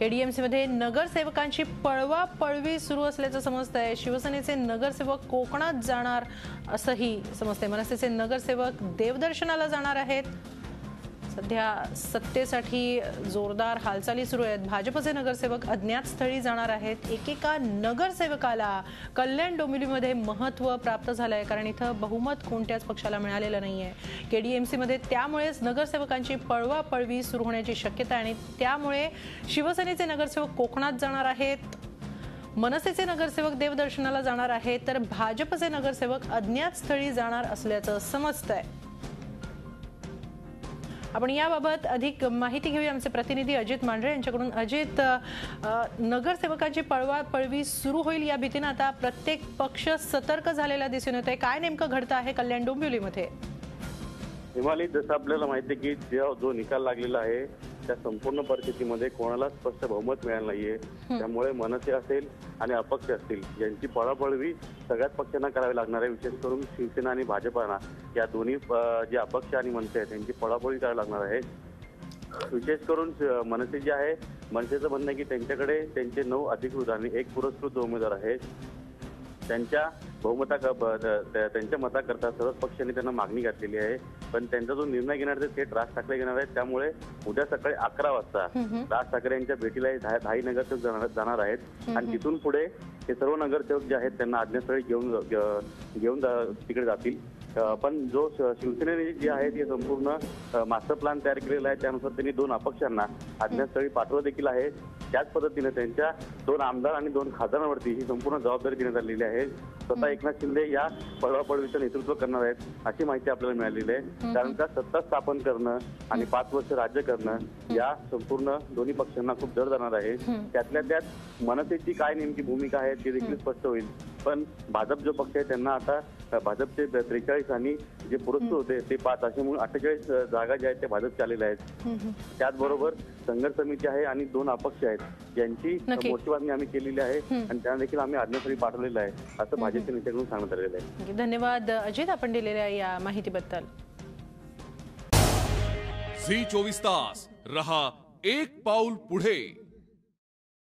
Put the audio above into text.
KDMC मध्ये नगरसेवकांची पळवापळवी सुरू असल्याचं समजतंय। शिवसेनेचे नगरसेवक कोकणात जाणार असंही समजतंय। मनसेचे नगरसेवक देवदर्शनाला जाणार आहेत। सध्या सत्तेसाठी जोरदार हालचाली सुरू आहेत। भाजपचे नगरसेवक अज्ञात स्थळी जाणार आहेत। एकेका नगरसेवकाला कल्याण डोंबिवलीमध्ये महत्त्व प्राप्त झालंय, कारण इथं बहुमत कोणत्याच पक्षाला मिळालेलं नाहीये। केडीएमसी मध्ये त्यामुळेच नगरसेवकांची पळवापळवी सुरू होण्याची शक्यता आहे आणि त्यामुळे शिवसेनेचे नगरसेवक कोकणात जाणार आहेत। मनसेचे नगरसेवक देवदर्शनाला जाणार आहेत, तर भाजपचे नगरसेवक अज्ञात स्थळी जाणार असल्याचं समजतंय। आपण याबाबत अधिक माहिती घेऊया आमचे प्रतिनिधी अजित मांढरे यांच्याकडून। अजित, नगरसेवकांची पळवापळवी सुरू होईल या भीतीने आता प्रत्येक पक्ष सतर्क झालेला दिसून येतोय। काय नेमकं घडतं आहे कल्याण डोंबिवलीमध्ये? हिमाली, जसं आपल्याला माहिती आहे की जो निकाल लागलेला आहे त्या संपूर्ण परिस्थितीमध्ये कोणाला स्पष्ट बहुमत मिळालं नाहीये। त्यामुळे मनसे असेल आणि अपक्ष असतील यांची पळापळवी सगळ्याच पक्षांना करावी लागणार आहे। विशेष करून शिवसेना आणि भाजपना या दोन्ही जे अपक्ष आणि मनसे आहेत त्यांची पळापळवी करावी लागणार आहे। विशेष करून मनसे जे आहे, मनसेचं म्हणणं आहे की त्यांच्याकडे त्यांचे 9 अधिकृत आणि 1 पुरस्कृत उमेदवार आहेत। त्यांच्या त्यांच्या मताकरता सर्वच पक्षांनी त्यांना मागणी घातलेली आहे, पण त्यांचा जो निर्णय घेणार आहे ते राज ठाकरे घेणार आहेत। त्यामुळे उद्या सकाळी 11 वाजता राज ठाकरे यांच्या भेटीला 10 नगरसेवक जाणार आहेत आणि तिथून पुढे हे सर्व नगरसेवक जे आहेत त्यांना आज्ञास्थळी घेऊन तिकडे जातील। पण जो शिवसेनेने जे आहे ते संपूर्ण मास्टर प्लॅन तयार केलेला आहे, त्यानुसार त्यांनी 2 अपक्षांना आज्ञास्थळी पाठवलं देखील आहे। त्याच पद्धतीने त्यांच्या 2 आमदार आणि 2 खासदारांवरती ही संपूर्ण जबाबदारी देण्यात आलेली आहे। स्वतः एकनाथ शिंदे या पळवापळवीचं नेतृत्व करणार आहेत अशी माहिती आपल्याला मिळालेली आहे। कारण का सत्ता स्थापन करणं आणि 5 वर्ष राज्य करणं या संपूर्ण दोन्ही पक्षांना खूप जड जाणार आहे। त्यातल्या त्यात मनसेची काय नेमकी भूमिका आहे ते देखील स्पष्ट होईल। पण भाजप जो पक्ष आहे त्यांना आता भाजपचे 43 आणि जे पुरस्कृत होते ते 5 असे म्हणून 48 जागा ज्या आहेत त्या भाजपच्या आलेल्या आहेत। त्याचबरोबर संघर्ष समिती आहे आणि 2 अपक्ष आहेत यांची मोठी बातमी आम्ही केलेली आहे आणि त्यांना देखील आम्ही आज्ञास्थळी पाठवलेलं आहे असं भाजपच्या नेत्यांकडून सांगण्यात आलेलं आहे। धन्यवाद अजित, आपण दिलेल्या या माहितीबद्दल। झी 24 तास रहा एक पाऊल पुढे।